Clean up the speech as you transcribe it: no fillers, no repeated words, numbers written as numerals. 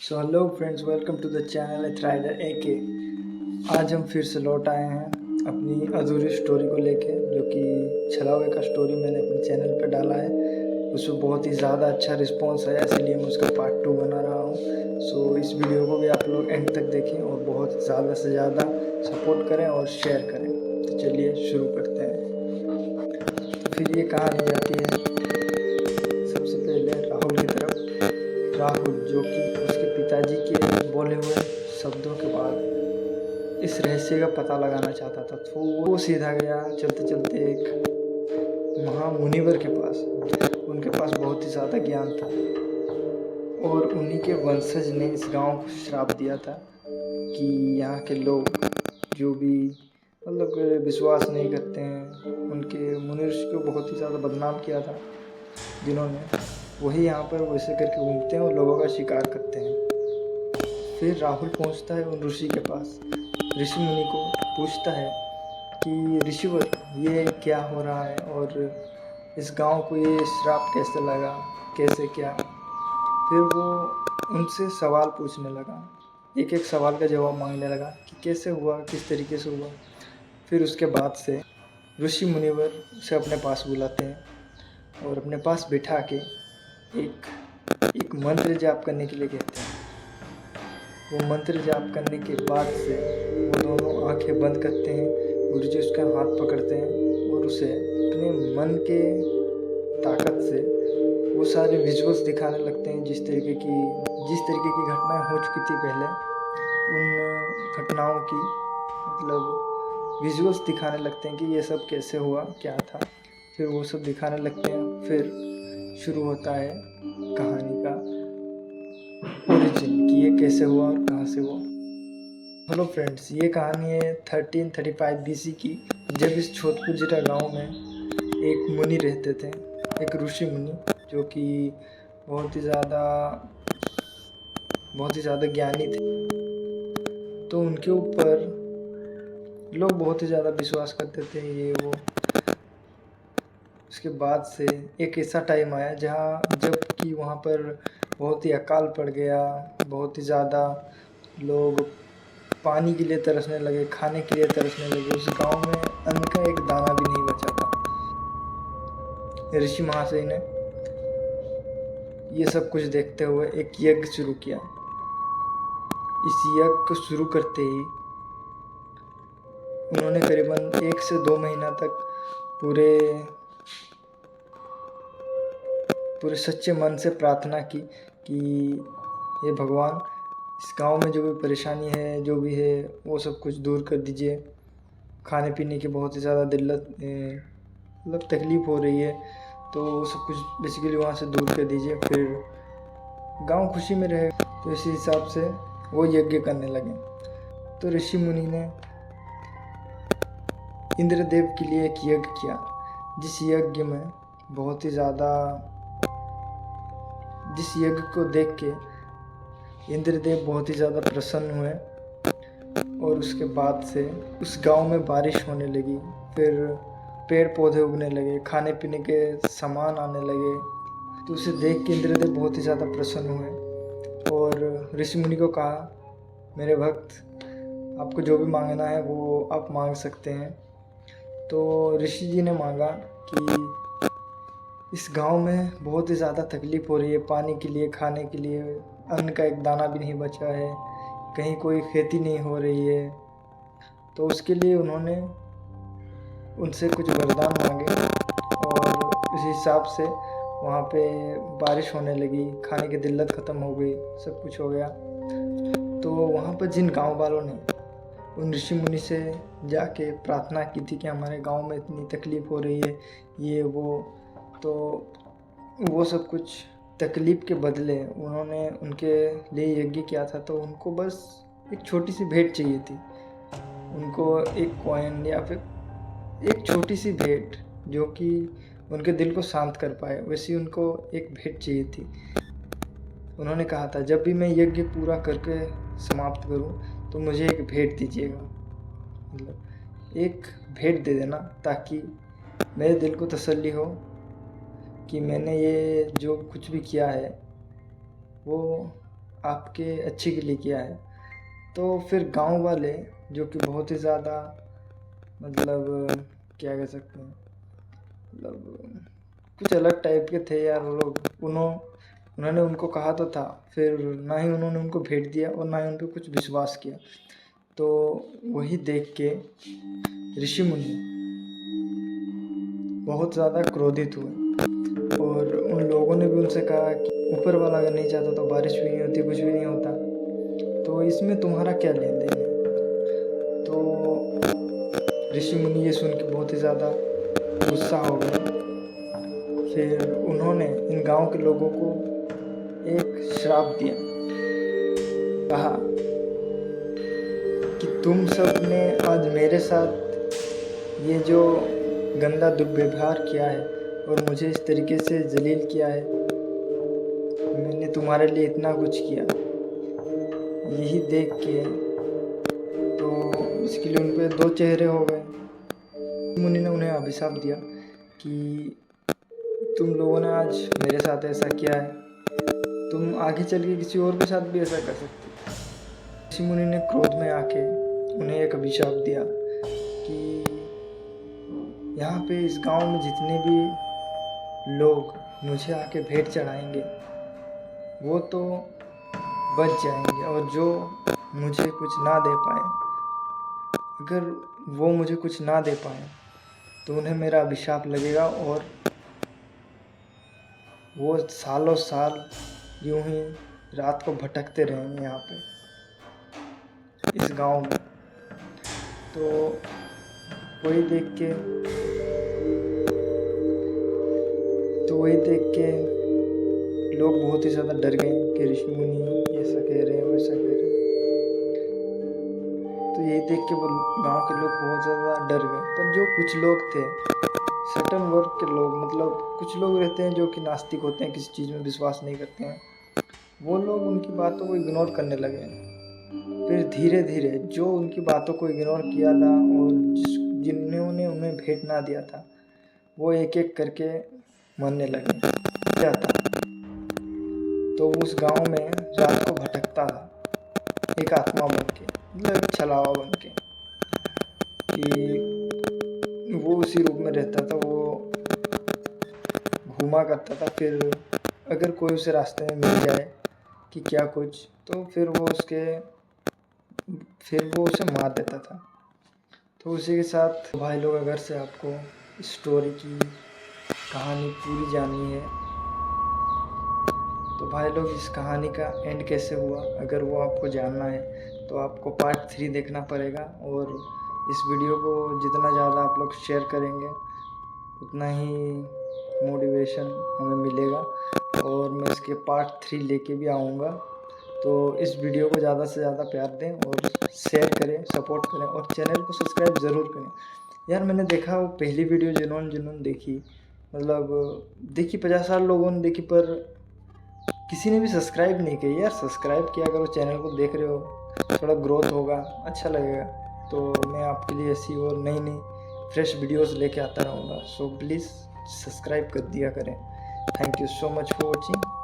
So hello friends, welcome to the channel at Rider AK। आज हम फिर से लौट आए हैं अपनी अधूरी स्टोरी को लेके, जो कि छलावे का स्टोरी मैंने अपने चैनल पर डाला है। उसमें बहुत ही ज़्यादा अच्छा रिस्पांस आया, इसलिए मैं उसका पार्ट 2 बना रहा हूँ। सो इस वीडियो को भी आप लोग एंड तक देखें और बहुत ज़्यादा से ज़्यादा सपोर्ट करें और शेयर करें। तो चलिए शुरू करते हैं। तो फिर ये कहानी जाती है सबसे पहले राहुल की तरफ। राहुल, जो कि उसके पिताजी के बोले हुए शब्दों के बाद इस रहस्य का पता लगाना चाहता था, तो वो सीधा गया चलते चलते एक महामुनिवर के पास। उनके पास बहुत ही ज़्यादा ज्ञान था और उन्हीं के वंशज ने इस गांव को श्राप दिया था कि यहाँ के लोग जो भी विश्वास नहीं करते हैं, उनके मुनि ऋषि को बहुत ही ज़्यादा बदनाम किया था, जिन्होंने वही यहाँ पर वैसे करके घूमते हैं और लोगों का शिकार करते हैं। फिर राहुल पहुँचता है उन ऋषि के पास, ऋषि मुनि को पूछता है कि ऋषिवर, ये क्या हो रहा है और इस गांव को ये श्राप कैसे लगा, कैसे क्या। फिर वो उनसे सवाल पूछने लगा, एक एक सवाल का जवाब मांगने लगा कि कैसे हुआ, किस तरीके से हुआ। फिर उसके बाद से ऋषि मुनिवर उसे अपने पास बुलाते हैं और अपने पास बिठा के एक मंत्र जाप करने के लिए कहते हैं। वो मंत्र जाप करने के बाद से वो दोनों आंखें बंद करते हैं, गुरुजी उसका हाथ पकड़ते हैं और उसे अपने मन के ताकत से वो सारे विजुअल्स दिखाने लगते हैं, जिस तरीके की घटनाएं हो चुकी थी पहले, उन घटनाओं की विजुअल्स दिखाने लगते हैं कि ये सब कैसे हुआ, क्या था। फिर वो सब दिखाने लगते हैं। फिर शुरू होता है कहानी का ओरिजिन, कि ये कैसे हुआ और कहाँ से हुआ। हेलो फ्रेंड्स, ये कहानी है 1335 BC की, जब इस छोटपुर जिला गांव में एक मुनि रहते थे, एक ऋषि मुनि, जो कि बहुत ही ज़्यादा ज्ञानी थे। तो उनके ऊपर लोग बहुत ही ज़्यादा विश्वास करते थे, ये वो। उसके बाद से एक ऐसा टाइम आया जबकि वहाँ पर बहुत ही अकाल पड़ गया, बहुत ही ज़्यादा लोग पानी के लिए तरसने लगे, खाने के लिए तरसने लगे। उस गांव में अन्न का एक दाना भी नहीं बचा था। ऋषि महाशय ने ये सब कुछ देखते हुए एक यज्ञ शुरू किया। इस यज्ञ को शुरू करते ही उन्होंने करीबन 1 से 2 महीना तक पूरे सच्चे मन से प्रार्थना की कि हे भगवान, इस गांव में जो भी परेशानी है, जो भी है, वो सब कुछ दूर कर दीजिए। खाने पीने की बहुत ही ज़्यादा तकलीफ़ हो रही है, तो वो सब कुछ बेसिकली वहाँ से दूर कर दीजिए, फिर गांव खुशी में रहे। तो इसी हिसाब से वो यज्ञ करने लगे। तो ऋषि मुनि ने इंद्रदेव के लिए एक यज्ञ किया, जिस यज्ञ को देख के इंद्रदेव बहुत ही ज़्यादा प्रसन्न हुए और उसके बाद से उस गांव में बारिश होने लगी। फिर पेड़ पौधे उगने लगे, खाने पीने के सामान आने लगे। तो उसे देख के इंद्रदेव बहुत ही ज़्यादा प्रसन्न हुए और ऋषि मुनि को कहा, मेरे भक्त, आपको जो भी मांगना है वो आप मांग सकते हैं। तो ऋषि जी ने मांगा कि इस गांव में बहुत ही ज़्यादा तकलीफ़ हो रही है, पानी के लिए, खाने के लिए, अन्न का एक दाना भी नहीं बचा है, कहीं कोई खेती नहीं हो रही है। तो उसके लिए उन्होंने उनसे कुछ वरदान मांगे और उस हिसाब से वहाँ पे बारिश होने लगी, खाने की दिल्लत ख़त्म हो गई, सब कुछ हो गया। तो वहाँ पर जिन गांव वालों ने उन ऋषि मुनि से जाके प्रार्थना की थी कि हमारे गांव में इतनी तकलीफ़ हो रही है, ये वो, तो वो सब कुछ तकलीफ़ के बदले उन्होंने उनके लिए यज्ञ किया था। तो उनको बस एक छोटी सी भेंट चाहिए थी, उनको एक कॉइन या फिर एक छोटी सी भेंट जो कि उनके दिल को शांत कर पाए, वैसी उनको एक भेंट चाहिए थी। उन्होंने कहा था, जब भी मैं यज्ञ पूरा करके समाप्त करूं तो मुझे एक भेंट दीजिएगा, मतलब एक भेंट दे देना, ताकि मेरे दिल को तसल्ली हो कि मैंने ये जो कुछ भी किया है वो आपके अच्छे के लिए किया है। तो फिर गांव वाले जो कि बहुत ही ज़्यादा मतलब क्या कह सकते हैं, मतलब कुछ अलग टाइप के थे यार वो लोग। उन्होंने उनको कहा तो था, फिर ना ही उन्होंने उनको भेंट दिया और ना ही उन पर कुछ विश्वास किया। तो वही देख के ऋषि मुनि बहुत ज़्यादा क्रोधित हुए और उन लोगों ने भी उनसे कहा कि ऊपर वाला अगर नहीं चाहता तो बारिश भी नहीं होती, कुछ भी नहीं होता, तो इसमें तुम्हारा क्या लेन देन है। तो ऋषि मुनि ये सुन के बहुत ही ज़्यादा गुस्सा हो गए। फिर उन्होंने इन गांव के लोगों को एक श्राप दिया, कहा कि तुम सब ने आज मेरे साथ ये जो गंदा दुर्व्यवहार किया है और मुझे इस तरीके से जलील किया है, मैंने तुम्हारे लिए इतना कुछ किया। यही देख के तो इसके लिए उन पे 2 चेहरे हो गए। मुनि ने उन्हें अभिशाप दिया कि तुम लोगों ने आज मेरे साथ ऐसा किया है, तुम आगे चल के किसी और के साथ भी ऐसा कर सकते हो। ऋषि मुनि ने क्रोध में आके उन्हें एक अभिशाप दिया कि यहाँ पे इस गांव में जितने भी लोग मुझे आके भेंट चढ़ाएंगे वो तो बच जाएंगे, और जो मुझे कुछ ना दे पाए, अगर वो मुझे कुछ ना दे पाए तो उन्हें मेरा अभिशाप लगेगा और वो सालों साल यूं ही रात को भटकते रहेंगे यहाँ पे इस गांव में। तो वही देख के लोग बहुत ही ज़्यादा डर गए कि ऋषि मुनि ऐसा कह रहे हैं वैसा कह रहे हैं। तो यही देख के वो गांव के लोग बहुत ज़्यादा डर गए। पर जो कुछ लोग थे, सर्टन वर्ग के लोग, मतलब कुछ लोग रहते हैं जो कि नास्तिक होते हैं, किसी चीज़ में विश्वास नहीं करते हैं, वो लोग उनकी बातों को इग्नोर करने लगे। फिर धीरे धीरे जो उनकी बातों को इग्नोर किया था और जिन्होंने उन्हें भेंट ना दिया था, वो एक एक करके मरने लगे। क्या था, तो उस गांव में रात को भटकता था एक आत्मा बन के, मतलब एक छलावा बन के, कि वो उसी रूप में रहता था, वो घूमा करता था। फिर अगर कोई उसे रास्ते में मिल जाए कि क्या कुछ, तो फिर वो उसे मार देता था। तो उसी के साथ भाई लोग, अगर से आपको स्टोरी की कहानी पूरी जाननी है तो भाई लोग इस कहानी का एंड कैसे हुआ, अगर वो आपको जानना है तो आपको पार्ट 3 देखना पड़ेगा। और इस वीडियो को जितना ज़्यादा आप लोग शेयर करेंगे उतना ही मोटिवेशन हमें मिलेगा और मैं इसके पार्ट 3 लेके भी आऊँगा। तो इस वीडियो को ज़्यादा से ज़्यादा प्यार दें और शेयर करें, सपोर्ट करें और चैनल को सब्सक्राइब ज़रूर करें। यार मैंने देखा वो पहली वीडियो जिन्होंने देखी, मतलब देखी 50 साल लोगों ने देखी, पर किसी ने भी सब्सक्राइब नहीं किया। यार सब्सक्राइब किया करो, चैनल को देख रहे हो, थोड़ा ग्रोथ होगा, अच्छा लगेगा। तो मैं आपके लिए ऐसी और नई नई फ्रेश वीडियोस लेके आता रहूँगा। सो प्लीज़ सब्सक्राइब कर दिया करें। Thank you so much for watching.